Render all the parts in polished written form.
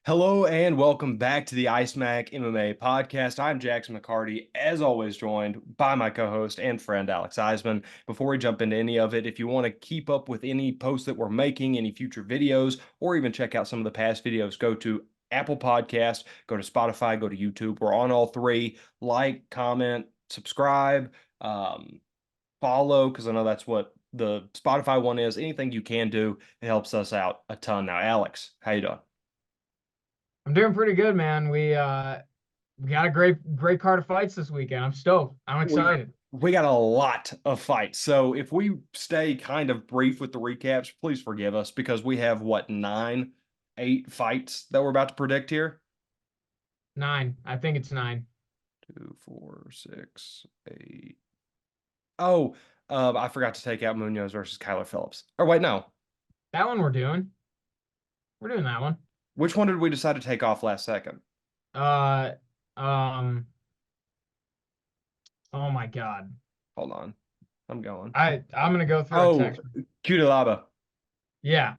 Hello and welcome back to the IceMac MMA podcast. I'm Jackson McCarty, as always, joined by my co-host and friend Alex Eisman. Before we jump into any of it, if you want to keep up with any posts that we're making, any future videos, or even check out some of the past videos, go to Apple Podcast, go to Spotify, go to YouTube. We're on all three. Like, comment, subscribe, follow, because I know that's what the Spotify one is. Anything you can do, it helps us out a ton. Now, Alex, how you doing? I'm doing pretty good, man. We got a great card of fights this weekend. I'm stoked. I'm We excited. we got a lot of fights. So if we stay kind of brief with the recaps, please forgive us because we have what, nine, eight fights that we're about to predict here. Nine. I think it's nine. Two, four, six, eight. Oh, I forgot to take out Munoz versus Kyler Phillips. Or wait, no. That one we're doing. We're doing that one. Which one did we decide to take off last second? Uh um oh my God. Hold on. I'm going. I'm gonna go through our Oh, text. Cutelaba. Yeah,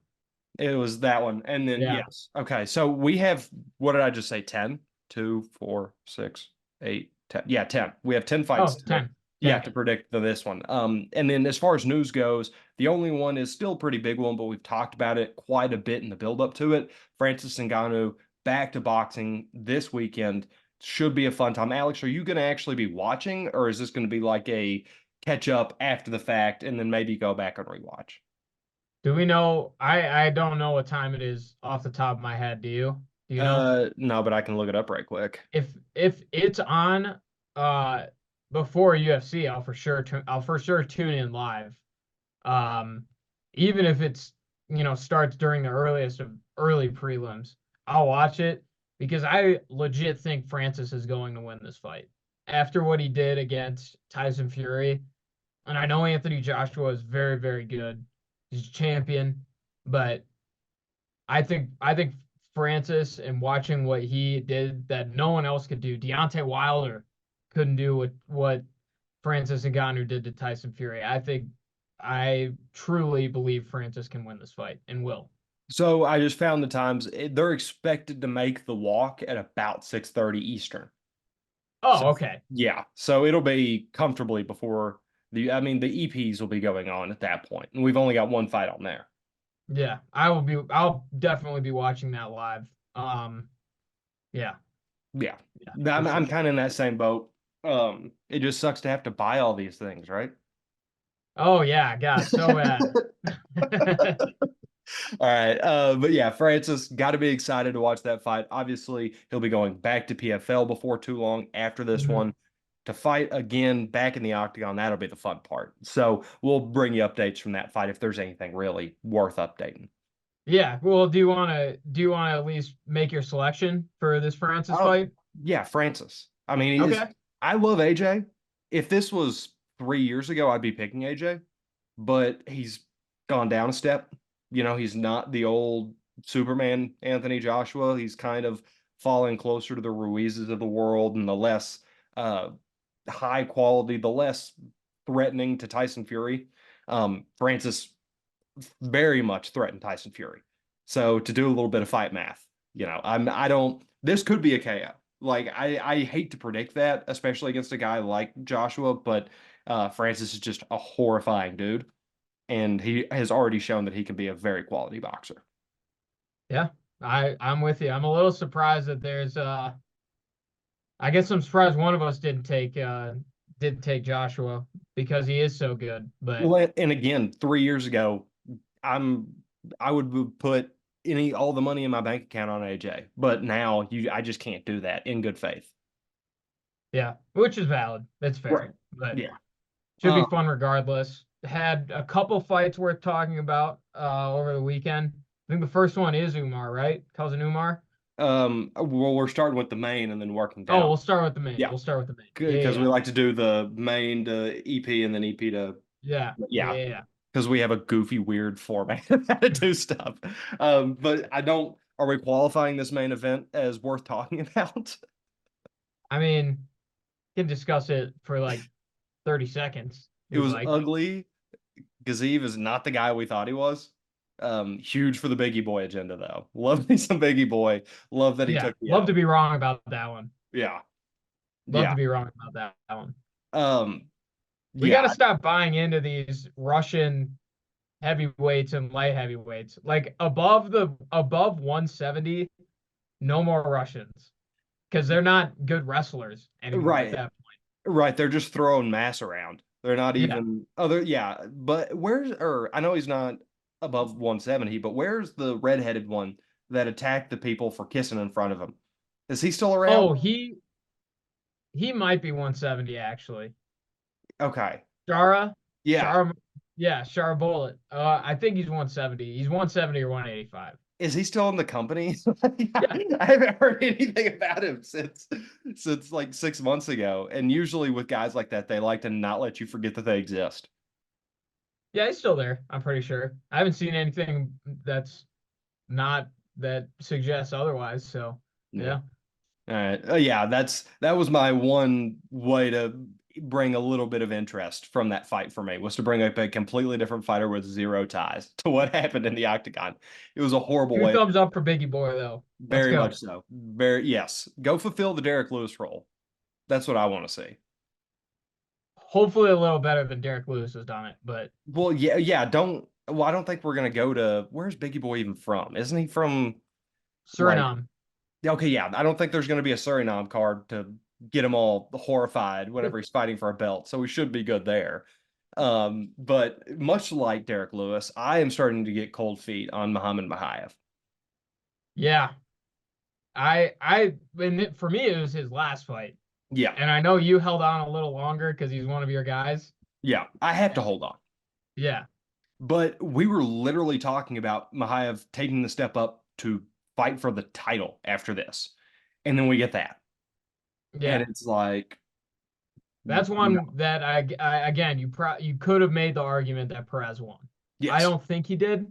It was that one. And then, yeah. yes. Okay. So we have, what did I just say? 10? 2, 4, 6, 8, 10. Yeah, 10. We have 10 fights Oh, to, 10. yeah, 10. to predict this one. And then as far as news goes, the only one is still a pretty big one, but we've talked about it quite a bit in the build up to it. Francis Ngannou back to boxing this weekend. Should be a fun time. Alex, are you going to actually be watching, or is this going to be like a catch up after the fact and then maybe go back and rewatch? Do we know? I don't know what time it is off the top of my head. Do you? Do you know? No, but I can look it up right quick. If it's on uh before UFC, I'll for sure tune in live. Um, Even if it's, starts during the earliest of early prelims, I'll watch it because I legit think Francis is going to win this fight after what he did against Tyson Fury. And I know Anthony Joshua is very, very good. He's a champion, but I think Francis and watching what he did that no one else could do. Deontay Wilder couldn't do what Francis Ngannou did to Tyson Fury. I truly believe Francis can win this fight and will. So I just found the times they're expected to make the walk at about 6:30 Eastern. So Oh, okay. yeah, so it'll be comfortably before the EPs will be going on at that point. And we've only got one fight on there. Yeah, I'll definitely be watching that live. Um, yeah, Yeah. yeah, for I'm sure. kind of in that same boat. It just sucks to have to buy all these things, right? Oh yeah, God, so bad. All right. But yeah, Francis, got to be excited to watch that fight. Obviously, he'll be going back to PFL before too long after this Mhm. one to fight again back in the octagon. That'll be the fun part. So we'll bring you updates from that fight if there's anything really worth updating. Yeah, well, do you want to at least make your selection for this Francis Oh, fight? yeah, Francis. I mean, Okay. I love AJ. If this was 3 years ago, I'd be picking AJ, but he's gone down a step. He's not the old Superman Anthony Joshua. He's kind of falling closer to the Ruizes of the world and the less uh, high quality, the less threatening to Tyson Fury. Francis very much threatened Tyson Fury. So to do a little bit of fight math, I don't, this could be a KO. Like I hate to predict that, especially against a guy like Joshua, but Francis is just a horrifying dude, and he has already shown that he can be a very quality boxer. Yeah, I'm with you. I'm a little surprised that there's I guess I'm surprised one of us didn't take Joshua because he is so good. But Well, and again, 3 years ago, I'm I would put all the money in my bank account on AJ, but now I just can't do that in good faith. yeah, which is valid. That's Right. fair. But Yeah. should be fun regardless. Had a couple fights worth talking about over the weekend. I think the first one is Umar, right? Cousin Umar. Well, we're starting with the main and then working Oh, down. we'll start with the main. Yeah, We'll start with the main. Yeah, because we yeah, like to do the main to EP and then EP to, yeah, yeah, yeah, yeah, yeah. because we have a goofy, weird format how to do stuff. But I don't. Are we qualifying this main event as worth talking about? I mean, can discuss it for like 30 seconds if It you'd was like. ugly. Gaziv is not the guy we thought he was. Huge for the Biggie Boy agenda, though. Love me some Biggie Boy. Love that he Yeah, took the love to L. be wrong about that one. Yeah, Love yeah, to be wrong about that one. um, We got yeah. to stop buying into these Russian heavyweights and light heavyweights. Like above 170, no more Russians because they're not good wrestlers anymore at Right, that point. right. They're just throwing mass around. They're not Yeah. even other. Yeah, but where's or I know he's not above 170, but where's the redheaded one that attacked the people for kissing in front of him? Is he still around? Oh, he might be 170 actually. Okay. Shara, Yeah. Shara, yeah, Shara Bullet. I think he's 170. He's 170 or 185. Is he still in the company? Yeah. I haven't heard anything about him since like 6 months ago. And usually with guys like that, they like to not let you forget that they exist. Yeah, he's still there. I'm pretty sure. I haven't seen anything that's not that suggests otherwise. So, Yeah. yeah. All right. Yeah, that was my one way to bring a little bit of interest from that fight for me was to bring up a completely different fighter with zero ties to what happened in the octagon. It was a horrible Two way. thumbs up for Biggie Boy though. Let's Very much go. so. Very yes. Go fulfill the Derek Lewis role. That's what I want to see. Hopefully a little better than Derek Lewis has done it, but Well, yeah, yeah. Don't. Well, I don't think we're gonna go to. Where's Biggie Boy even from? Isn't he from like? Suriname. Okay, yeah. I don't think there's gonna be a Suriname card to get him all horrified whenever he's fighting for a belt. So we should be good there. But much like Derek Lewis, I am starting to get cold feet on Muhammad Mahayev. Yeah. And for me, it was his last fight. Yeah, And I know you held on a little longer because he's one of your guys. yeah. I have to hold on. Yeah. But we were literally talking about Mahayev taking the step up to fight for the title after this, and then we get that. And Yeah. it's like, That's no. one that I again, you could have made the argument that Perez won. I Yes. don't think he did.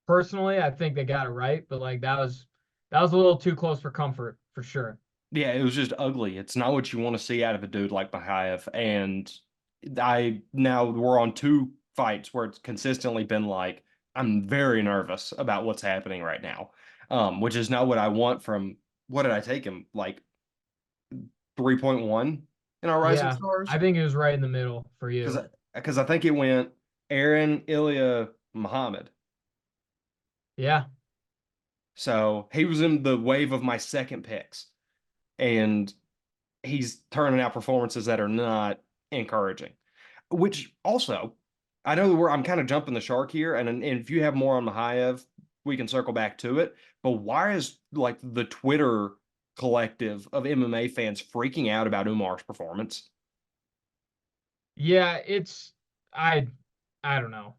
Personally, I think they got it right, but like that was a little too close for comfort for sure. Yeah, it was just ugly. It's not what you want to see out of a dude like Mahayev. And I now we're on two fights where it's consistently been like, I'm very nervous about what's happening right now. Which is not what I want from what did I take him? Like 3.1 in our Rising Yeah. Stars? I think it was right in the middle for Because you. because I think it went Aaron, Ilya, Muhammad. Yeah. So he was in the wave of my second picks. And he's turning out performances that are not encouraging. Which also, I know that I'm kind of jumping the shark here, and if you have more on Mahayev, we can circle back to it. But why is like the Twitter collective of MMA fans freaking out about Umar's performance? Yeah, I I don't know.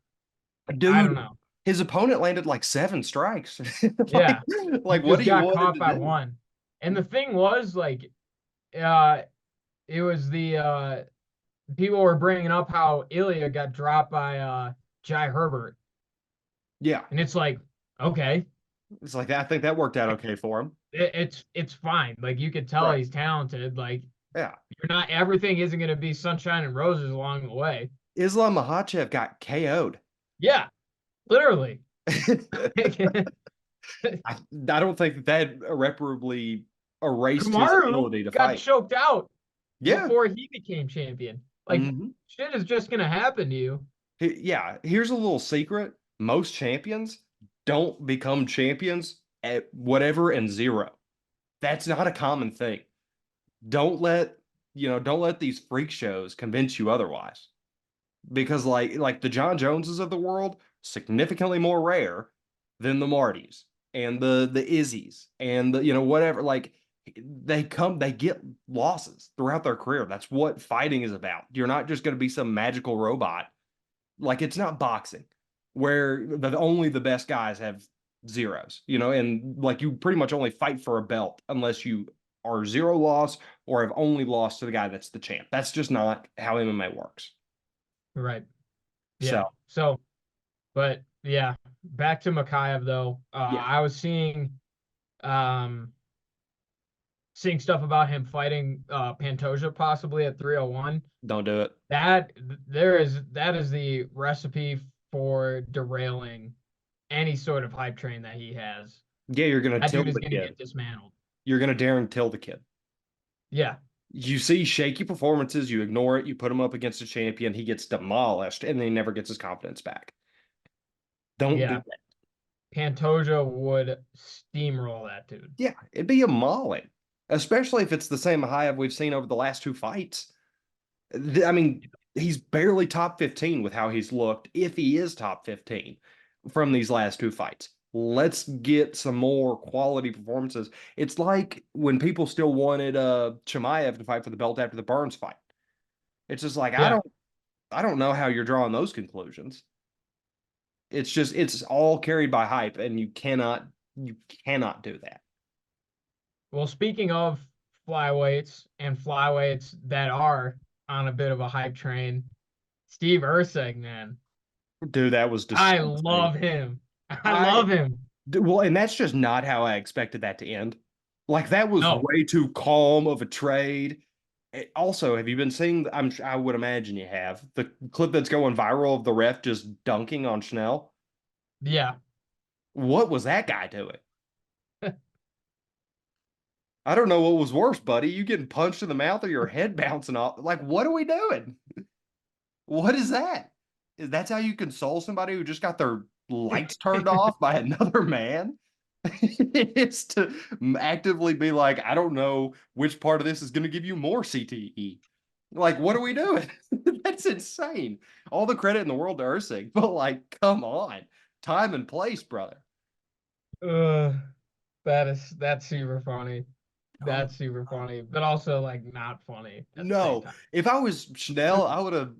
I don't Dude, know. his opponent landed like 7 strikes. like, Yeah. He like what just do you got want him caught to by do? one. And the thing was like uh it was the people were bringing up how Ilya got dropped by Jai Herbert. Yeah, And it's like, okay, it's like I think that worked out okay for him. it's fine. Like you could tell Right. he's talented. Like Yeah. you're not everything isn't going to be sunshine and roses along the way. Islam Makhachev got KO'd. Yeah, literally. I don't think that irreparably erased his Kamaru ability to got fight. choked out Yeah. before he became champion. Like hmm shit is just going to happen to you. Yeah. Here's a little secret. Most champions don't become champions at whatever and zero. That's not a common thing. Don't let, don't let these freak shows convince you otherwise. Because like the John Joneses of the world, significantly more rare than the Martys and the Izzies and the whatever. Like they get losses throughout their career. That's what fighting is about. You're not just going to be some magical robot. Like it's not boxing where only the best guys have zeros, and like you pretty much only fight for a belt unless you are zero loss or have only lost to the guy that's the champ. That's just not how MMA works. Right. So Yeah. So, but yeah, back to Makayev though. yeah, I was um seeing stuff about him fighting Pantoja possibly at 301. don't do it. That is the recipe for derailing any sort of hype train that he has, Yeah, you're gonna that tilt dude is the going to kid. get dismantled. You're gonna dare and tilt the kid. Yeah, You see shaky performances, you ignore it, you put him up against a champion, he gets demolished, and then he never gets his confidence back. Don't do yeah. that. Pantoja would steamroll that dude. Yeah, it'd be a mauling, especially if it's the same high we've seen over the last two fights. I mean, he's barely top 15 with how he's looked, if he is top 15 from these last two fights. Let's get some more quality performances. It's like when people still wanted Chimaev to fight for the belt after the Burns fight. It's just like Yeah. I don't know how you're drawing those conclusions. It's just it's all carried by hype, and you cannot do that. Well, speaking of flyweights and flyweights that are on a bit of a hype train, Steve Erceg, man. Dude, that was I disgusting. love him. I I love him. well, and that's just not how I expected that to end. Like that was No. way too calm of a trade. Also, have you been seeing? I would imagine you have the clip that's going viral of the ref just dunking on Schnell. Yeah. What was that guy doing? I don't know what was worse, buddy. You getting punched in the mouth or your head bouncing off? Like, what are we doing? What is that? Is that's how you console somebody who just got their lights turned off by another man? It's to actively be like, I don't know which part of this is going to give you more CTE. Like, what are we doing? That's insane. All the credit in the world to Erceg, but like, come on, time and place, brother. Uh, that's super funny. Oh That's super my God. funny, but also like not funny at the same No, time. if I was Chanel, I would have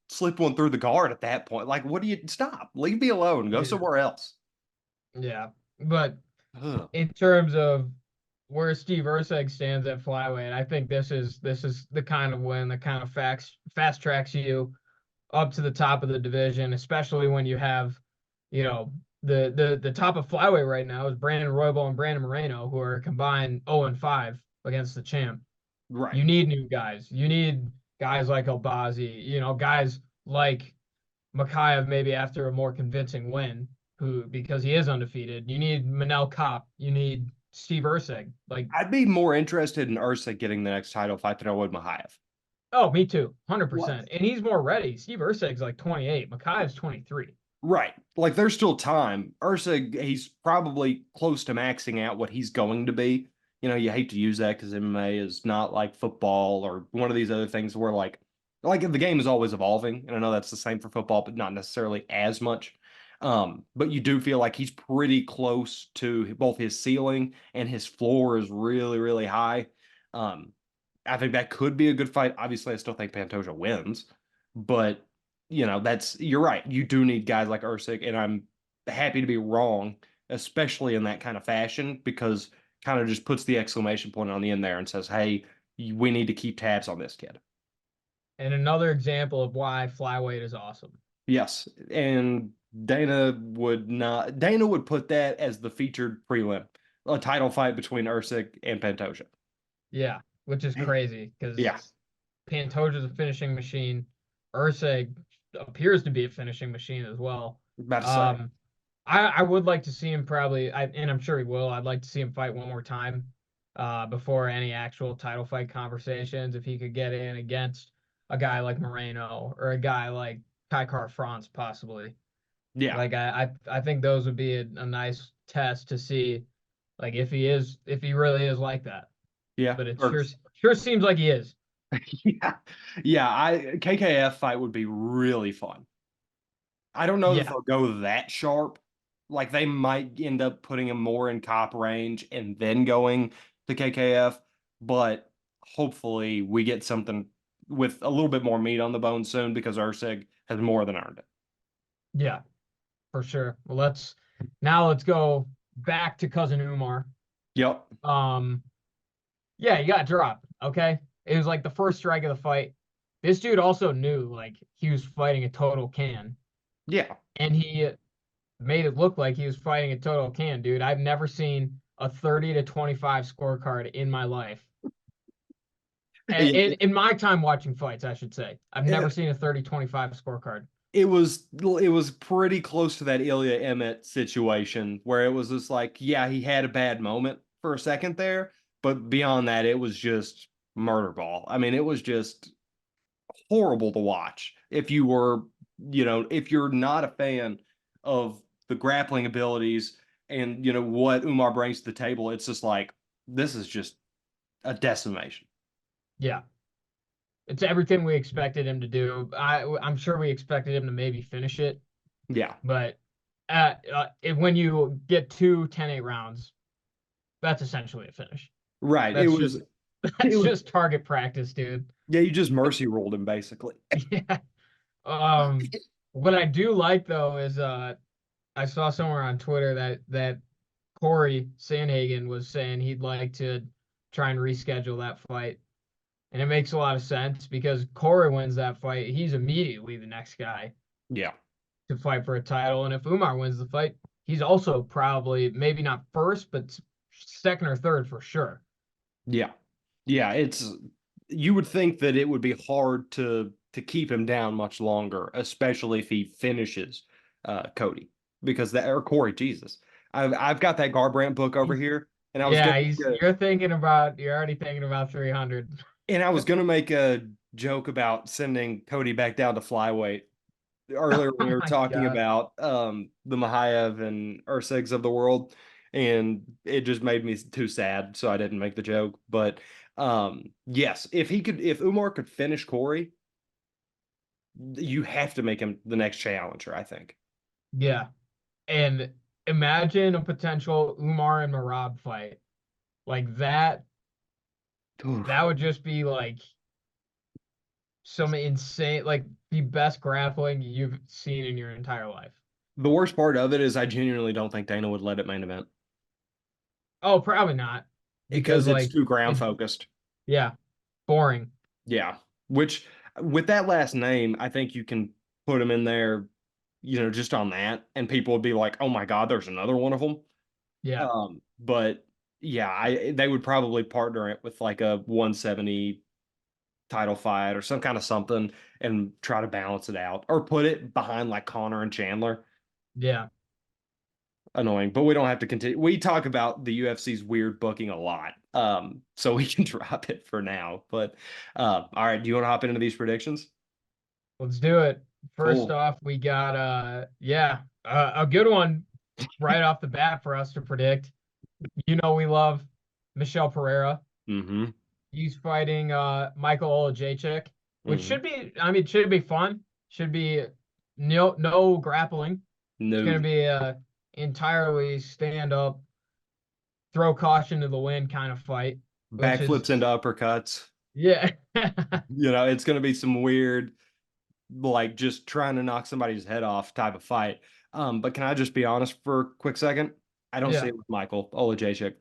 slipped one through the guard at that point. Like, what do you stop? Leave me alone. Go Yeah. somewhere else. Yeah. But Ugh. in terms of where Steve Erceg stands at flyweight, I think this is the kind of win that kind of fast tracks you up to the top of the division, especially when you have, you know, the top of flyweight right now is Brandon Royval and Brandon Moreno, who are combined 0-5 against the champ. Right. You need new guys. You need guys like Albazi, guys like Makayev maybe after a more convincing win, who because he is undefeated. You need Manel Kopp. You need Steve Erceg. Like, I'd be more interested in Ursa getting the next title fight than I would Mahayev. oh, me too, What? 100%. And he's more ready. Steve Erceg's like 28. Makayev's 23. Right. Like there's still time. Ursa, he's probably close to maxing out what he's going to be. You hate to use that because MMA is not like football or one of these other things where like the game is always evolving. And I know that's the same for football, but not necessarily as much. But you do feel like he's pretty close to both his ceiling and his floor is really, really high. Um, I think that could be a good fight. Obviously, I still think Pantoja wins, but that's you're right. You do need guys like Erceg, and I'm happy to be wrong, especially in that kind of fashion, because kind of just puts the exclamation point on the end there and says, "Hey, we need to keep tabs on this kid." And another example of why flyweight is awesome. Yes, and Dana would put that as the featured prelim, a title fight between Erceg and Pantoja. Yeah, which is crazy Yeah, because Pantoja's a finishing machine. Erceg appears to be a finishing machine as well. about to say. Um, I would like to see him probably, and I'm sure he will. I'd like to see him fight one more time before any actual title fight conversations. If he could get in against a guy like Moreno or a guy like Kai France, possibly. Yeah, Like I think those would be a nice test to see, like if he really is like that. yeah. But it Or sure seems like he is. yeah, yeah. I KKF fight would be really fun. I don't know that Yeah, they'll go that sharp. Like they might end up putting him more in cop range and then going to KKF, but hopefully we get something with a little bit more meat on the bone soon because Erceg has more than earned it. yeah, for sure. Well, let's go back to cousin Umar. Yep. Um, yeah, he got dropped. Okay, it was like the first strike of the fight. This dude also knew like he was fighting a total can, Yeah. and he made it look like he was fighting a total can, dude. I've never seen a 30-25 scorecard in my life. Yeah. In my time watching fights, I should say. I've And never seen a 30-25 scorecard. it was pretty close to that Ilya Emmett situation where it was just like, yeah, he had a bad moment for a second there, but beyond that, it was just murder ball. I mean, it was just horrible to watch if you were, if you're not a fan of the grappling abilities and what Umar brings to the table. It's just like this is just a decimation. Yeah. It's everything we expected him to do. I'm sure we expected him to maybe finish it, Yeah, but when you get two 10-8 rounds, that's essentially a finish. right. It That's was just it that's was just target practice, dude. yeah, you just mercy ruled him basically. Yeah. Um, what I do like though is I saw somewhere on Twitter that Corey Sandhagen was saying he'd like to try and reschedule that fight. And it makes a lot of sense because Corey wins that fight, he's immediately the next guy Yeah. to fight for a title. And if Umar wins the fight, he's also probably maybe not first, but second or third for sure. Yeah. Yeah, it's you would think that it would be hard to keep him down much longer, especially if he finishes Cody. Because that or Corey, Jesus. I've got that Garbrandt book over He's here, and I was gonna yeah, he's you're already thinking about 300. make a joke about sending Cody back down to flyweight earlier when Oh we were my talking God. about the Mahayev and Ercegs of the world, and it just made me too sad, so I didn't make the joke. But yes, if Umar could finish Corey, you have to make him the next challenger, I think. Yeah. And imagine a potential Umar and Marab fight. Like that Oof. would just be like some insane, like the best grappling you've seen in your entire life. The worst part of it is I genuinely don't think Dana would let it main event Oh, probably not. Because because it's like too ground it focused. yeah, boring. Yeah, which with that last name, I think you can put him in there, just on that, and people would be like, "Oh my God, there's another one of them." Yeah. But yeah, they would probably partner it with like a 170 title fight or some kind of something and try to balance it out, or put it behind like Connor and Chandler. Yeah. Annoying, but we don't have to continue. We talk about the UFC's weird booking a lot, so we can drop it for now. But all right, do you want to hop into these predictions? Let's do it. First Cool. off, we got a good one right off the bat for us to predict. You know we love Michelle Pereira. Mm-hmm. He's fighting Michael Olajaychik, which Mm-hmm. should be I mean should be fun. Should be no grappling. It's No gonna be a entirely stand up, throw caution to the wind kind of fight, which is backflips into uppercuts. yeah. It's going to be some weird, like just trying to knock somebody's head off type of fight. But can I just be honest for a quick second? I don't see Yeah. it with Michael Olajaychik.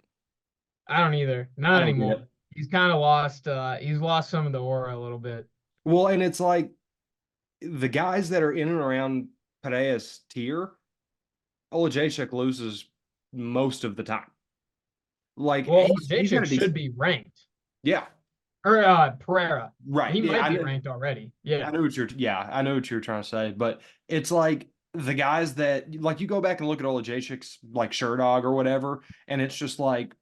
I don't either. I Not don't get anymore. it. He's kind of lost he's lost some of the aura a little bit. Well, and it's like the guys that are in and around Paredes tier, Olajaychik loses most of the time. Like Well, he's got Jacek a should decent, be ranked. yeah, Or Pereira. right. He Yeah, might be ranked already. I Yeah. know what you're, yeah, I know what you're trying to say, but it's like the guys that, like, you go back and look at Olajaychik's like Sherdog or whatever, and it's just like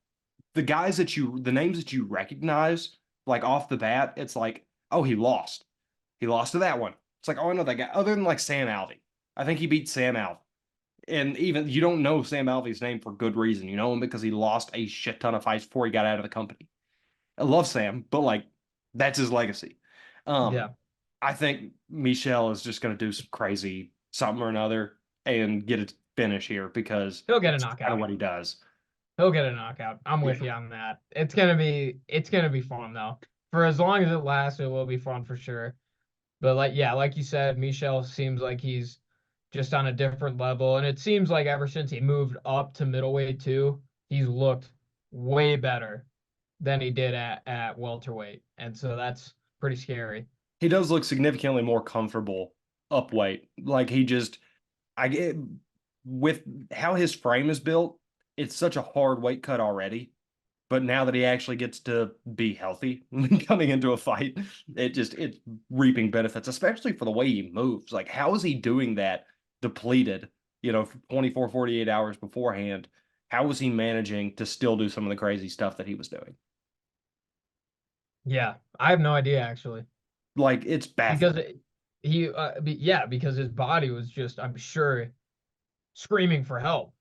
the names that you recognize, like off the bat, it's like, oh, he lost to that one. It's like, oh, I know that guy. Other than like Sam Alvey, I think he beat Sam Alvey, and even you don't know Sam Alvey's name for good reason. You know him because he lost a shit ton of fights before he got out of the company. I love Sam, but like that's his legacy. Um, Yeah. I think Michelle is just going to do some crazy something or another and get a finish here because He'll get a that's kind of knockout. what he does. He'll get a knockout. I'm Yeah. with you on that. It's gonna be fun though. For as long as it lasts, it will be fun for sure. But like yeah, like you said, Michel seems like he's just on a different level. And it seems like ever since he moved up to middleweight too, he's looked way better than he did at welterweight. And so that's pretty scary. He does look significantly more comfortable up weight. Like he just, I get with how his frame is built, it's such a hard weight cut already But now that he actually gets to be healthy coming into a fight, it's reaping benefits, especially for the way he moves. Like, how is he doing that depleted, for 24, 48 hours beforehand? How was he managing to still do some of the crazy stuff that he was doing? Yeah, I have no idea actually Like, it's because baffling. yeah, because his body was just, I'm sure, screaming for help,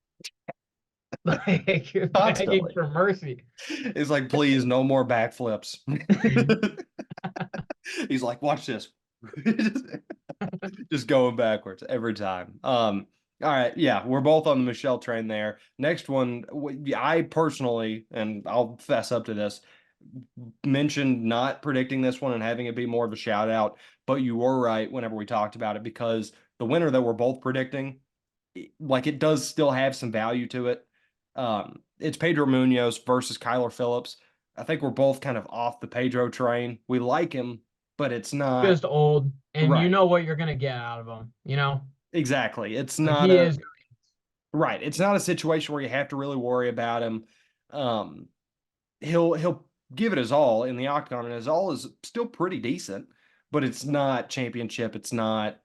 like begging Constantly. for mercy. It's like, please, no more backflips. He's like, watch this. Just going backwards every time. All right, yeah, we're both on the Michelle train there. Next one, I personally, and I'll fess up to this, mentioned not predicting this one and having it be more of a shout out, but you were right whenever we talked about it because the winner that we're both predicting, like it does still have some value to it. It's Pedro Munoz versus Kyler Phillips. I think we're both kind of off the Pedro train. We like him, but it's not Just old, and you right. know what you're gonna get out of him. Exactly. It's Like not he a is. right. It's not a situation where you have to really worry about him. Um, he'll give it his all in the octagon, and his all is still pretty decent, but it's not championship. It's not,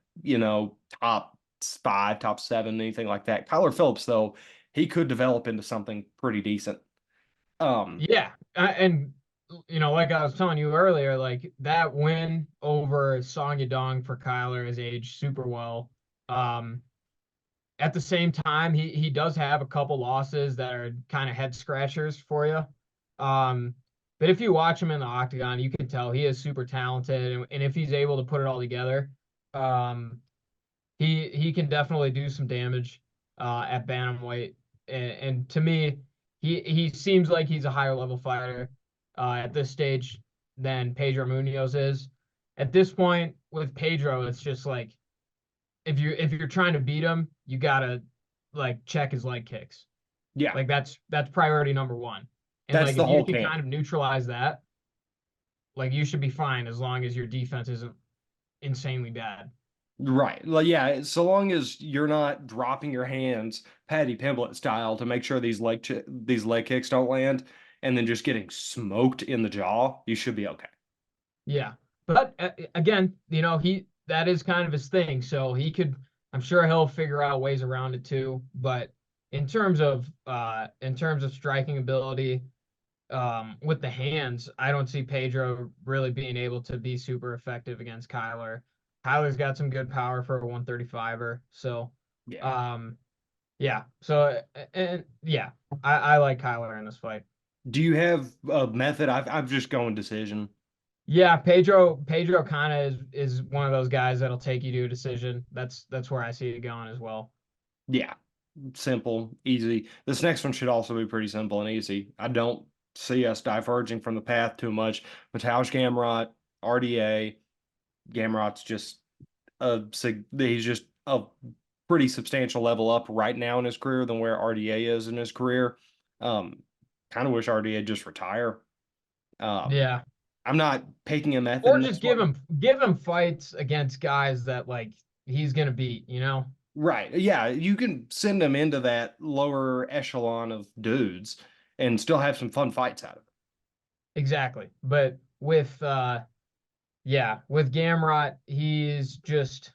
top five, top seven, anything like that. Kyler Phillips, though, he could develop into something pretty decent. Um, Yeah, and like I was telling you earlier, like that win over Song Yadong for Kyler has aged super well. Um, at the same time, he does have a couple losses that are kind of head scratchers for you. But if you watch him in the octagon, you can tell he is super talented, and if he's able to put it all together, um, he can definitely do some damage at bantamweight. And to me, he seems like he's a higher level fighter at this stage than Pedro Munoz is. At this point with Pedro, it's just like if you're trying to beat him, you gotta like check his leg kicks. yeah, Like that's priority number one. And that's like the if you whole can camp. kind of neutralize that, like you should be fine as long as your defense isn't insanely bad. Right. Well, yeah, so long as you're not dropping your hands Paddy Pimblett style to make sure these leg kicks don't land and then just getting smoked in the jaw, you should be okay. Yeah. But again, he that is kind of his thing. So I'm sure he'll figure out ways around it too. But in terms of striking ability, with the hands, I don't see Pedro really being able to be super effective against Kyler. Kyler's got some good power for a 135er. So Yeah. um yeah. So and yeah, I like Kyler in this fight. Do you have a method? I've just going decision. Yeah, Pedro kind of is one of those guys that'll take you to a decision. That's where I see it going as well. Yeah. Simple, easy. This next one should also be pretty simple and easy. I don't see us diverging from the path too much. Mateusz Gamrot, RDA. Gamrot's just he's just a pretty substantial level up right now in his career than where RDA is in his career. Um, kind of wish RDA just retire. Um, Yeah. I'm not picking a method Or in just this give one. him give him fights against guys that like he's gonna beat. Right. Yeah, you can send him into that lower echelon of dudes and still have some fun fights out of it. Exactly. But with Gamrot, he's just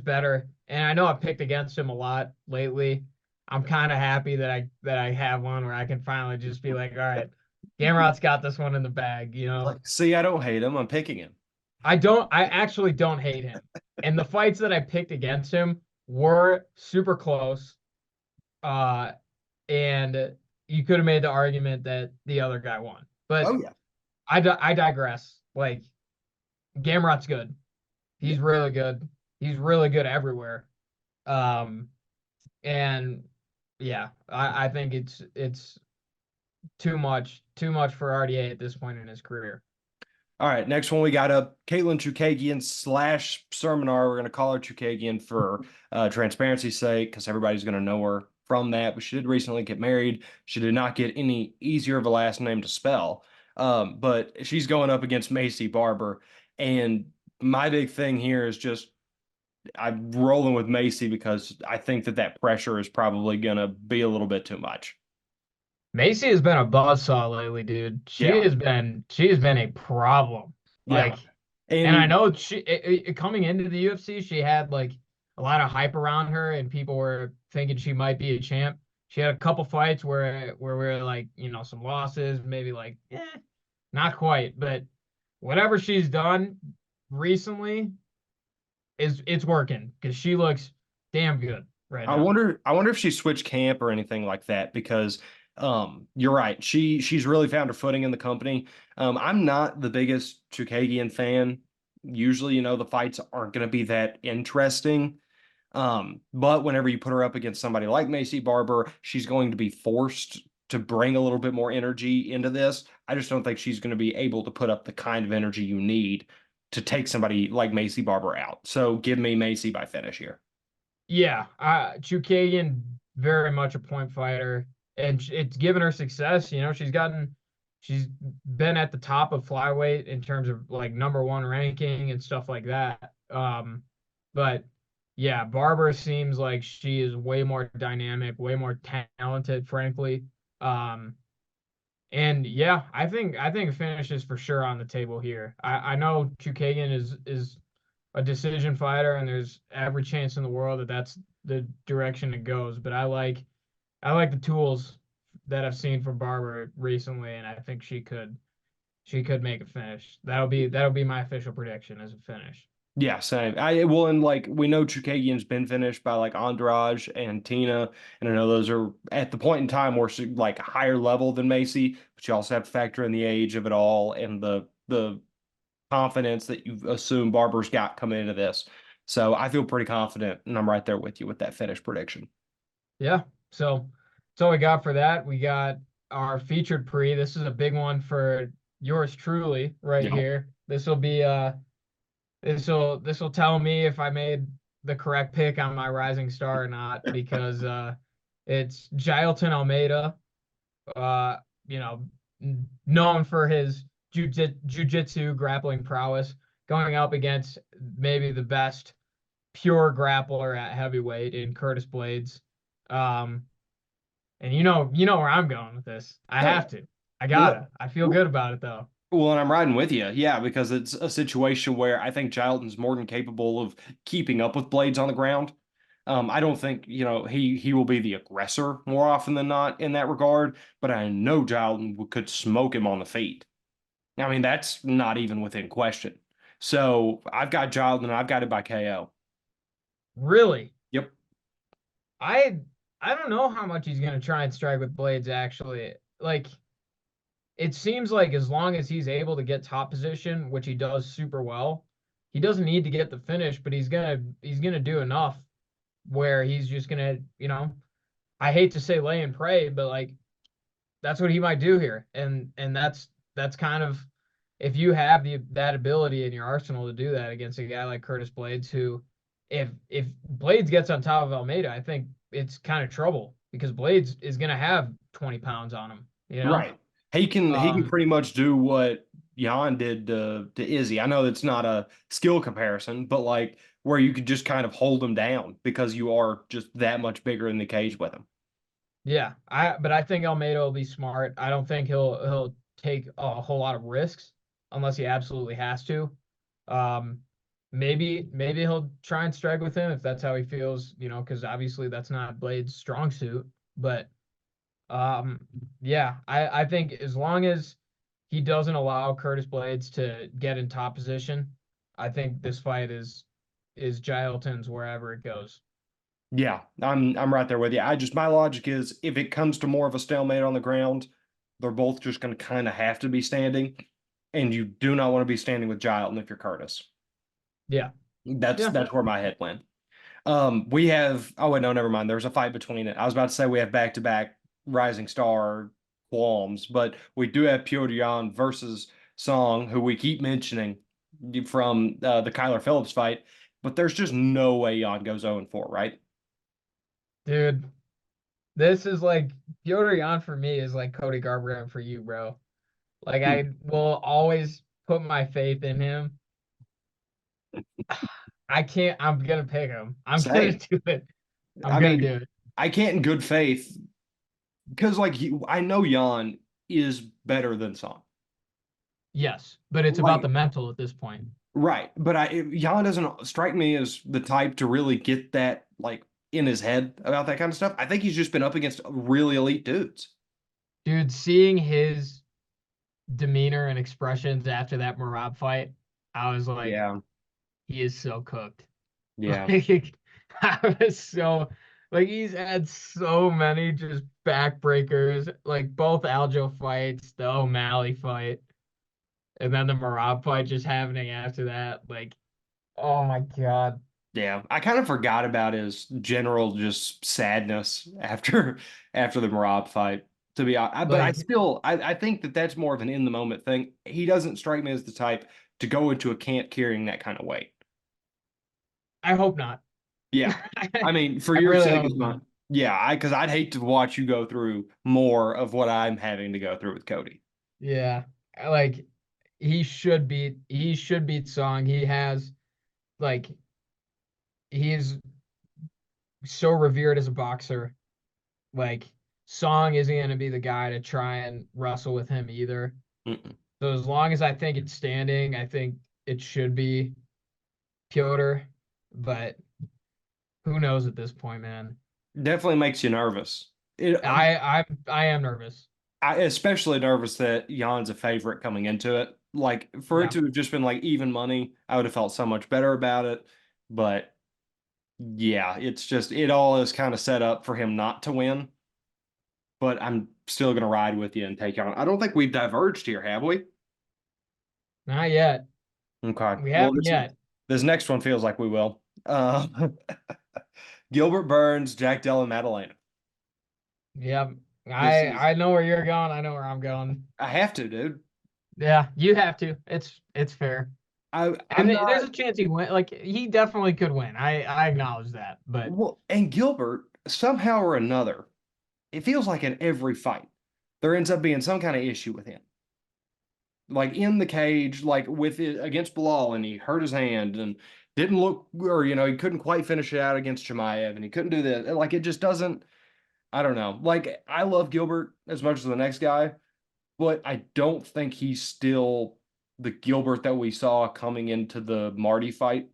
better. And I know I've picked against him a lot lately. I'm kind of happy that I have one where I can finally just be like, all right, Gamrot's got this one in the bag. Like, see, I don't hate him. I'm picking him. I actually don't hate him. And the fights that I picked against him were super close. Uh, and you could have made the argument that the other guy won. But Oh yeah. I digress. Like Gamrot's good. Yeah. He's really good. He's really good everywhere. Um, and yeah, I think it's too much for RDA at this point in his career. All right, next one we got a Caitlin Chukagian slash Sermonar. We're going to call her Chukagian for transparency's sake because everybody's going to know her from that. But she did recently get married. She did not get any easier of a last name to spell. But she's going up against Macy Barber. And my big thing here is just I'm rolling with Macy because I think that pressure is probably going to be a little bit too much. Macy has been a buzzsaw lately, dude. Yeah, She has been a problem. yeah, Like, and I and know coming into the UFC, she had like a lot of hype around her, and people were thinking she might be a champ. She had a couple fights where we were like, some losses, maybe like, not quite, but whatever she's done recently is it's working because she looks damn good right now. I wonder if she switched camp or anything like that because you're right. She's really found her footing in the company. I'm not the biggest Chukagian fan. Usually, the fights aren't going to be that interesting. But whenever you put her up against somebody like Macy Barber, she's going to be forced to bring a little bit more energy into this. I just don't think she's going to be able to put up the kind of energy you need to take somebody like Macy Barber out. So give me Macy by finish here. Yeah, Chukagian very much a point fighter, and it's given her success. She's been at the top of flyweight in terms of like number one ranking and stuff like that. But yeah, Barber seems like she is way more dynamic, way more talented, frankly. Um, and yeah, I think a finish is for sure on the table here. I know Chukagian is a decision fighter, and there's every chance in the world that that's the direction it goes. But I like the tools that I've seen from Barber recently, and I think she could make a finish. That'll be my official prediction as a finish. Yeah, same. I well, and like we know Chukagian's been finished by like Andrade and Tina, and I know those are at the point in time where like higher level than Macy, but you also have to factor in the age of it all and the confidence that you assume Barber's got coming into this. So I feel pretty confident, and I'm right there with you with that finish prediction. Yeah. So that's all we got for that. We got our featured pre. This is a big one for yours truly right Yeah. here. This will tell me if I made the correct pick on my rising star or not because it's Jailton Almeida, uh, you know, known for his jiu-jitsu grappling prowess, going up against maybe the best pure grappler at heavyweight in Curtis Blades. Um, and you know where I'm going with this. I Oh, have to. I well, gotta. I feel good about it though. well, and I'm riding with you. Yeah, because it's a situation where I think Chilton's more than capable of keeping up with Blades on the ground. I don't think, he will be the aggressor more often than not in that regard, but I know Chilton could smoke him on the feet. I mean, that's not even within question. So I've got Chilton and I've got it by KO. Really. Yep. I I don't know how much he's gonna try and strike with Blades actually. Like it seems like as long as he's able to get top position, which he does super well, he doesn't need to get the finish, but he's gonna do enough where he's just gonna, I hate to say lay and pray, but like that's what he might do here. And that's kind of if you have that ability in your arsenal to do that against a guy like Curtis Blades, who if Blades gets on top of Almeida, I think it's kind of trouble because Blades is gonna have 20 pounds on him, you know? Right. He can Um, pretty much do what Jan did to Izzy. I know it's not a skill comparison, but like where you could just kind of hold him down because you are just that much bigger in the cage with him. Yeah, but I think Almeida will be smart. I don't think he'll take a whole lot of risks unless he absolutely has to. Um, maybe he'll try and strike with him if that's how he feels, because obviously that's not Blade's strong suit. But um, yeah, I think as long as he doesn't allow Curtis Blades to get in top position, I think this fight is Gilton's wherever it goes. Yeah, I'm right there with you. My logic is if it comes to more of a stalemate on the ground, they're both just going to kind of have to be standing, and you do not want to be standing with Gilton if you're Curtis. Yeah, yeah. That's where my head went. We have. Oh wait, no, never mind. There's a fight between it. I was about to say we have back to back Rising Star qualms, but we do have Piotr Jan versus Song, who we keep mentioning from the Kyler Phillips fight. But there's just no way Jan goes 0-4, right? Dude, this is like Piotr Jan for me is like Cody Garbrandt for you, bro. Like Hmm. I will always put my faith in him. I can't. I'm gonna pick him. I'm gonna Same. do it. I'm I gonna mean, do it. I can't in good faith because like I know Jan is better than Son. Yes, but it's about the Like mental at this point. right, but Jan doesn't strike me as the type to really get that like in his head about that kind of stuff. I think he's just been up against really elite dudes. Dude, seeing his demeanor and expressions after that Marab fight, I was like, Yeah, he is so cooked. yeah, Like, I was so like he's had so many just backbreakers, like both Aljo fights, the O'Malley fight, and then the Marab fight just happening after that. Like, oh my God. yeah. I kind of forgot about his general just sadness after after the Marab fight. To be honest, but I Like, still I think that that's more of an in the moment thing. He doesn't strike me as the type to go into a camp carrying that kind of weight. I hope not. Yeah. I mean, for I your really sake hope is not. mine. Yeah, I because I'd hate to watch you go through more of what I'm having to go through with Cody. Yeah. Like he should beat Song. He has like he's so revered as a boxer. Like Song isn't gonna be the guy to try and wrestle with him either. Mm-mm. So as long as I think it's standing, I think it should be Piotr, but who knows at this point, man. Definitely makes you nervous. It, I am nervous. I especially nervous that Jan's a favorite coming into it. Like for it Yeah. to have just been like even money, I would have felt so much better about it. But yeah, it's just it all is kind of set up for him not to win. But I'm still gonna ride with you and take on. I don't think we've diverged here, have we? Not yet. Okay. We Well, haven't yet. this next one feels like we will. Gilbert Burns, Jack Della Maddalena. Yeah. This I is I know where you're going. I know where I'm going. I have to, dude. Yeah, you have to. It's fair. And I'm there's not a chance he win. Like he definitely could win. I acknowledge that. But well, and Gilbert somehow or another, it feels like in every fight there ends up being some kind of issue with him. Like in the cage, like with it against Bilal, and he hurt his hand and didn't look, or he couldn't quite finish it out against Chimaev, and he couldn't do that. Like it just doesn't. I don't know. Like I love Gilbert as much as the next guy, but I don't think he's still the Gilbert that we saw coming into the Marty fight.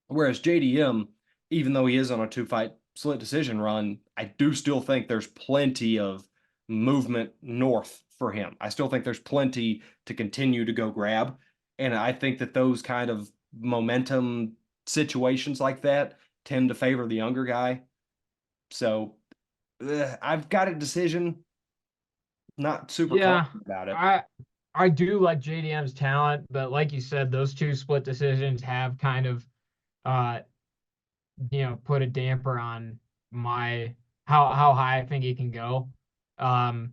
Whereas JDM, even though he is on a two-fight split decision run, I do still think there's plenty of movement north for him. I still think there's plenty to continue to go grab. And I think that those kind of momentum situations like that tend to favor the younger guy. So I've got a decision, not super yeah, confident about it. I do like JDM's talent, but like you said, those two split decisions have kind of uh put a damper on my how high I think he can go. Um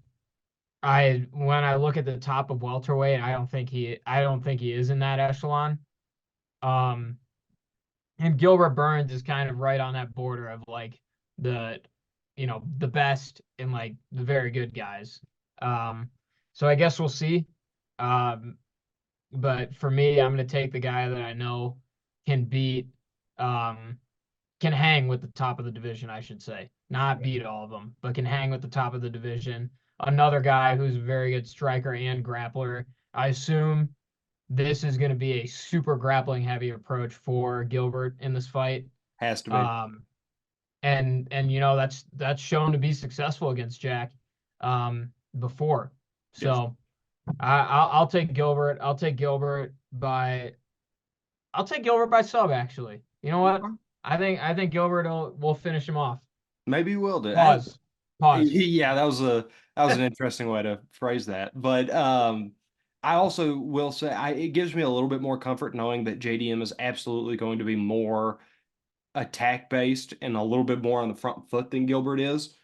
I when I look at the top of welterweight, I don't think he is in that echelon. Um and Gilbert Burns is kind of right on that border of like the the best and like the very good guys. Um so I guess we'll see. Um but for me, I'm going to take the guy that I know can beat um can hang with the top of the division, I should say. Not beat all of them, but can hang with the top of the division. Another guy who's a very good striker and grappler. I assume this is going to be a super grappling heavy approach for Gilbert in this fight. Has to be. Um, and that's shown to be successful against Jack before. Yes. So I'll take Gilbert. I'll take Gilbert by sub actually. You know what? I think Gilbert will finish him off. Maybe we will do. Pause. Pause. Yeah, that was an interesting way to phrase that. But I also will say it gives me a little bit more comfort knowing that JDM is absolutely going to be more attack based and a little bit more on the front foot than Gilbert is,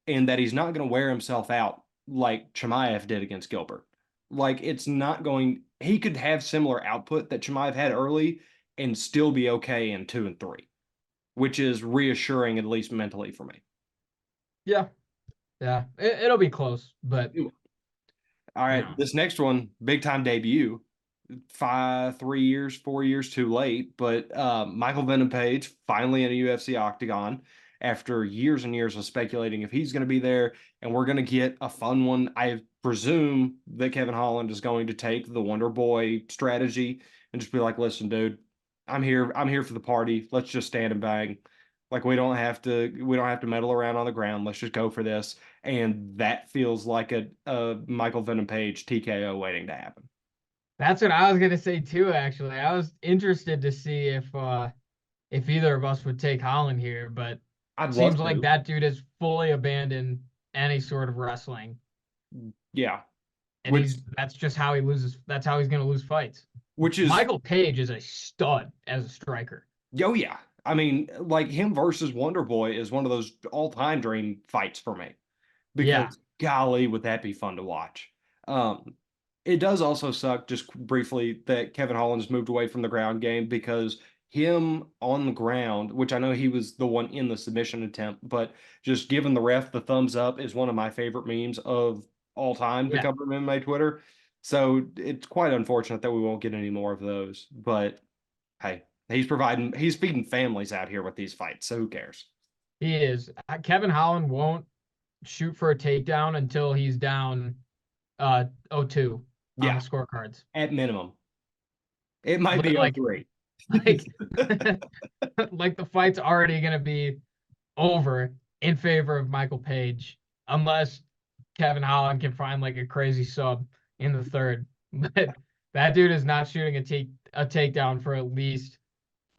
and that he's not going to wear himself out like Chimaev did against Gilbert. Like it's not going. He could have similar output that Chimaev had early and still be okay in 2 and 3, which is reassuring at least mentally for me. Yeah. Yeah. It'll be close, but All you right, know. this next one, big time debut. 3 years, 4 years too late, but Michael Venom Page finally in a UFC octagon after years and years of speculating if he's going to be there, and we're going to get a fun one. I presume that Kevin Holland is going to take the Wonder Boy strategy and just be like, "Listen, dude, I'm here for the party. Let's just stand and bang. Like we don't have to meddle around on the ground. Let's just go for this." And that feels like a Michael Venom Page TKO waiting to happen. That's what I was gonna say too, actually. I was interested to see if either of us would take Holland here, but I'd love seems like to. that dude has fully abandoned any sort of wrestling. Yeah. And Which that's just how he loses. That's how he's gonna lose fights. which is Michael Page is a stud as a striker. oh yeah. I mean, like him versus Wonder Boy is one of those all-time dream fights for me Yeah, because golly, would that be fun to watch. Um, it does also suck just briefly that Kevin Holland's moved away from the ground game because him on the ground, which I know he was the one in the submission attempt, but just giving the ref the thumbs up is one of my favorite memes of all time to yeah, come from MMA Twitter. So it's quite unfortunate that we won't get any more of those. But hey, he's feeding families out here with these fights. So who cares? he is. Kevin Holland won't shoot for a takedown until he's down 0-2 on the Yeah, scorecards. at minimum. It might be oh Like 03. like like the fight's already gonna be over in favor of Michael Page unless Kevin Holland can find like a crazy sub in the third. But that dude is not shooting a takedown for at least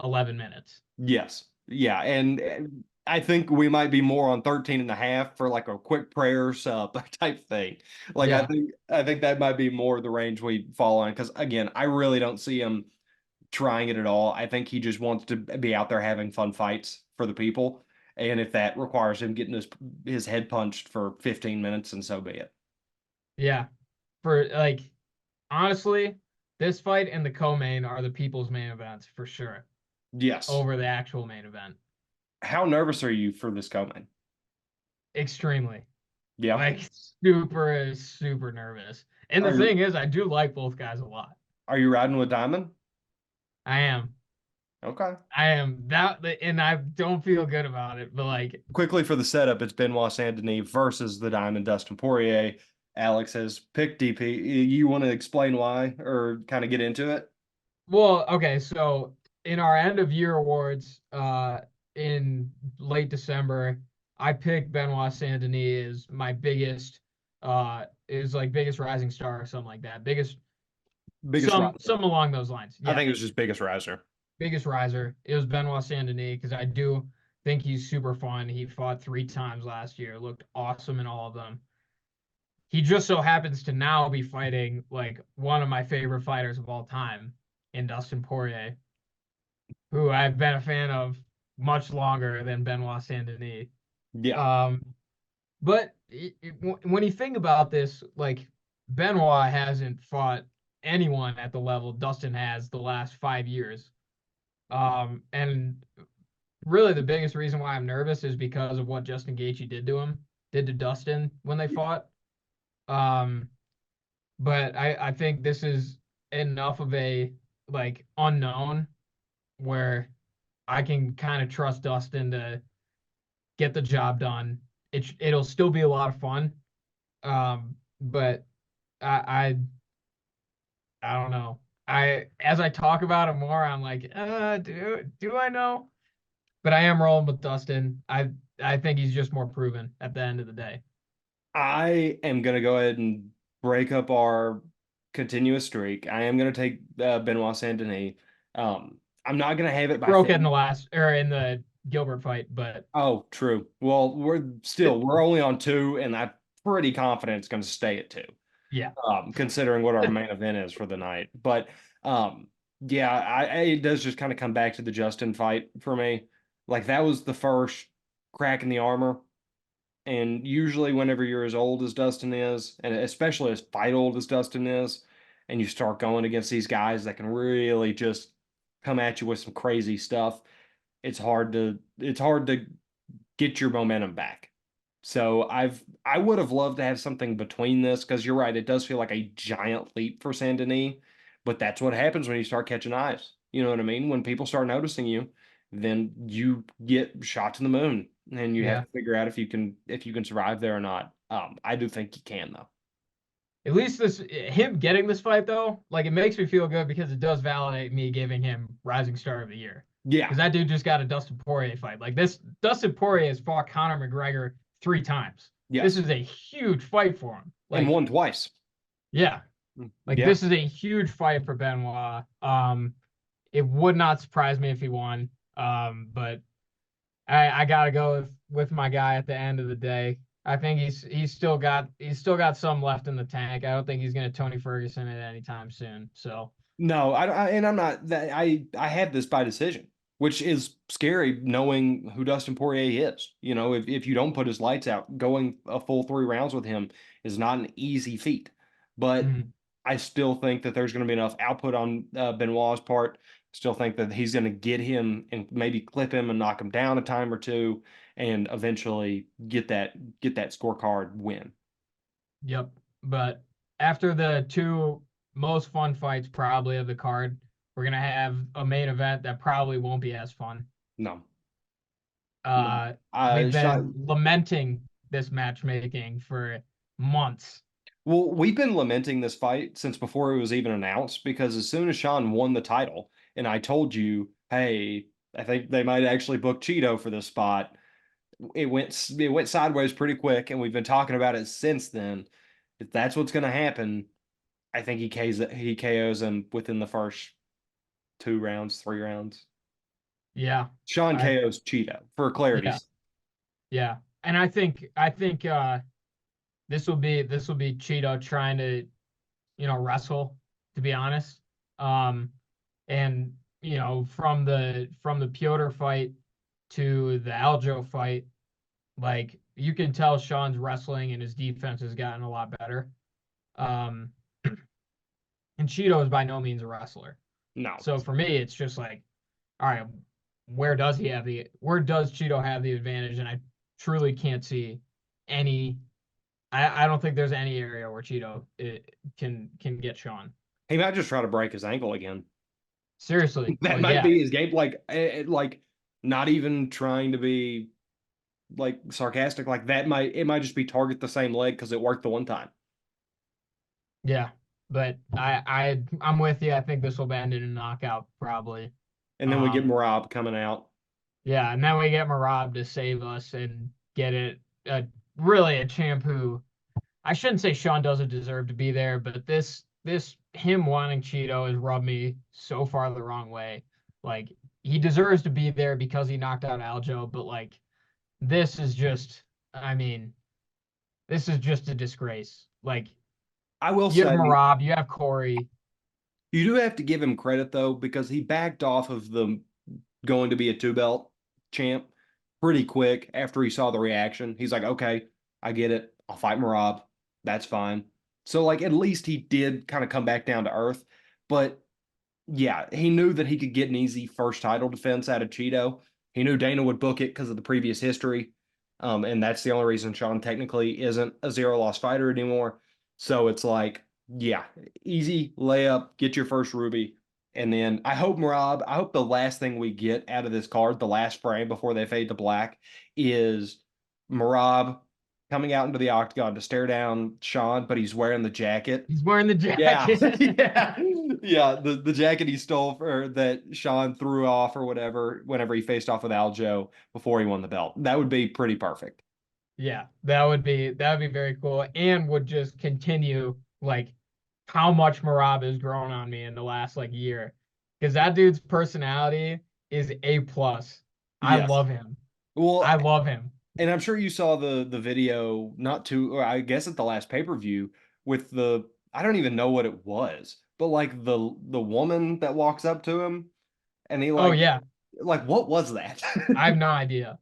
11 minutes. Yes. Yeah. And I think we might be more on 13 and a half for like a quick prayer sub type thing. Like Yeah. I think that might be more the range we fall on. Because again, I really don't see him trying it at all. I think he just wants to be out there having fun fights for the people. And if that requires him getting his head punched for 15 minutes, and so be it. Yeah. For like honestly, this fight and the co-main are the people's main events for sure Yes. over the actual main event. How nervous are you for this coming? Extremely. Yeah. Like super nervous. And the Are you thing is, I do like both guys a lot. are you riding with Diamond? I am. Okay. I am that, and I don't feel good about it, but like, Quickly for the setup, it's Benoit Saint Denis versus the Diamond Dustin Poirier. Alex has picked DP. You want to explain why or kind of get into it? well, okay, so in our end of year awards, in late December, I picked Benoit Saint Denis as my biggest, is like biggest rising star or something like that. Biggest, Biggest riser. some along those lines. I Yeah, think it was just biggest riser. biggest riser. It was Benoit Saint Denis because I do think he's super fun. He fought 3 times last year, looked awesome in all of them. He just so happens to now be fighting like one of my favorite fighters of all time in Dustin Poirier, who I've been a fan of much longer than Benoit Saint Denis. Yeah. Um, but when you think about this, like Benoit hasn't fought anyone at the level Dustin has the last 5 years. And really the biggest reason why I'm nervous is because of what Justin Gaethje did to Dustin when they fought. Um, but I think this is enough of a like unknown where I can kind of trust Dustin to get the job done. It'll still be a lot of fun. But I I don't know. I as I talk about it more, I'm like, do I know? But I am rolling with Dustin. I think he's just more proven at the end of the day. I am going to go ahead and break up our continuous streak. I am going to take Benoit Saint Denis. I'm not going to have it by Broke it in finish. the last or in the Gilbert fight, but Oh, true. Well, we're only on two, and I'm pretty confident it's going to stay at two. yeah. Considering what our main event is for the night. But um, yeah, it does just kind of come back to the Justin fight for me. Like that was the first crack in the armor. And usually, whenever you're as old as Dustin is, and especially as fight old as Dustin is, and you start going against these guys that can really just come at you with some crazy stuff, it's hard to get your momentum back. So I would have loved to have something between this because you're right, it does feel like a giant leap for Saint Denis, but that's what happens when you start catching eyes. You know what I mean? When people start noticing you, then you get shot to the moon. and you have Yeah. to figure out if you can survive there or not. I do think you can though. At least this him getting this fight though, like it makes me feel good because it does validate me giving him Rising Star of the Year. Yeah. Because that dude just got a Dustin Poirier fight. Like this, Dustin Poirier has fought Conor McGregor 3 times. This Yes. is a huge fight for him. And Like, won twice. yeah, like Yeah. this is a huge fight for Benoit. It would not surprise me if he won. But I gotta go with my guy at the end of the day. I think he's still got some left in the tank. I don't think he's gonna Tony Ferguson it anytime soon. So No, and I'm not that I have this by decision, which is scary knowing who Dustin Poirier is. If you don't put his lights out, going a full 3 rounds with him is not an easy feat. But mhm. I still think that there's going to be enough output on Benoit's part. Still think that he's going to get him and maybe clip him and knock him down a time or two, and eventually get that scorecard win. Yep. But after the two most fun fights probably of the card, we're gonna have a main event that probably won't be as fun. No, no. Uh, we've been Sean, lamenting this matchmaking for months. well, we've been lamenting this fight since before it was even announced because as soon as Sean won the title, and I told you, hey, I think they might actually book Cheeto for this spot, it went sideways pretty quick, and we've been talking about it since then. If that's what's going to happen, I think he KOs him within the first 2 rounds, 3 rounds. Yeah. Sean I KOs Cheeto for clarity. yeah, yeah. And I think this will be Cheeto trying to, wrestle, to be honest. Um and from the Piotr fight to the Aljo fight, like you can tell Sean's wrestling and his defense has gotten a lot better. Um and Cheeto is by no means a wrestler. No. So for me, it's just like, all right, where does Cheeto have the advantage? And I truly can't see any. I don't think there's any area where Cheeto can get Sean. He might just try to break his ankle again. Seriously, That like might yeah, be his game. Like not even trying to be like sarcastic. Like it might just be target the same leg because it worked the one time. yeah. But I'm with you. I think this will end in a knockout probably. And then we get Um, Marab coming out. yeah, and then we get Marab to save us and get it. Really a champ who I shouldn't say Sean doesn't deserve to be there, but this him wanting Cheeto has rubbed me so far the wrong way. Like he deserves to be there because he knocked out Aljo, but like this is just, I mean, this is just a disgrace. Like I will you have say Marab, you have Corey. you do have to give him credit though because he backed off of the going to be a 2 belt champ pretty quick after he saw the reaction. He's like, okay, I get it. I'll fight Marab. That's fine. So like at least he did kind of come back down to earth. But yeah, he knew that he could get an easy first title defense out of Cheeto. He knew Dana would book it because of the previous history. And that's the only reason Sean technically isn't a 0-loss fighter anymore. So it's like, yeah, easy layup, get your first ruby. And then I hope the last thing we get out of this card, the last frame before they fade to black, is Marab coming out into the octagon to stare down Sean, but he's wearing the jacket. He's wearing the Yeah, jacket. yeah, yeah. The jacket he stole for that Sean threw off or whatever whenever he faced off with Aljo before he won the belt. That would be pretty perfect. Yeah, that would be very cool and would just continue like how much Marab has grown on me in the last like year. Because that dude's personality is A plus. I Yes. love him. Well, I love him. and I'm sure you saw the video not too, or I guess at the last pay-per-view with the I don't even know what it was, but like the woman that walks up to him and he Oh like yeah, what was that? I have no idea.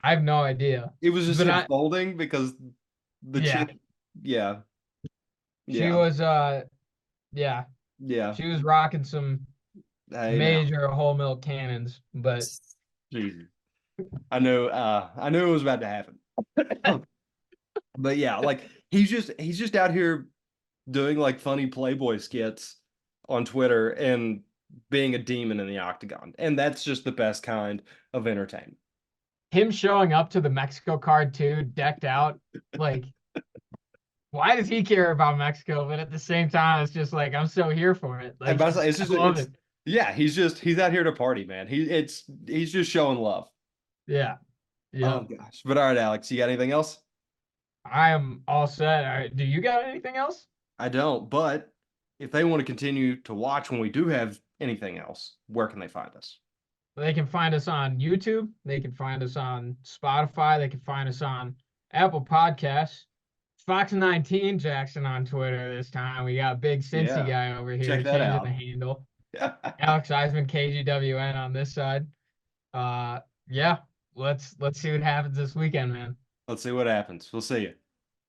I have no idea. It was just But him folding because the yeah, chick, yeah, she yeah, was yeah, yeah. she was rocking some Hey now. major whole milk cannons, but Jesus. I knew it was about to happen. But yeah, like he's just out here doing like funny Playboy skits on Twitter and being a demon in the octagon. And that's just the best kind of entertainment. him showing up to the Mexico card too, decked out, like why does he care about Mexico? But at the same time, it's just like I'm so here for it. And Like but it's I just love it's it. yeah, he's out here to party, man. He's just showing love. Yeah. Oh Yep. gosh. But all right, Alex, you got anything else? I am all set. All right. Do you got anything else? I don't, but if they want to continue to watch when we do have anything else, where can they find us? They can find us on YouTube. They can find us on Spotify. They can find us on Apple Podcasts. Fox 19 Jackson on Twitter this time. We got big Cincy Yeah, guy over here check that changing the out. handle. Alex Eisman KGWN on this side. Yeah, let's see what happens this weekend, man. Let's see what happens. We'll see you.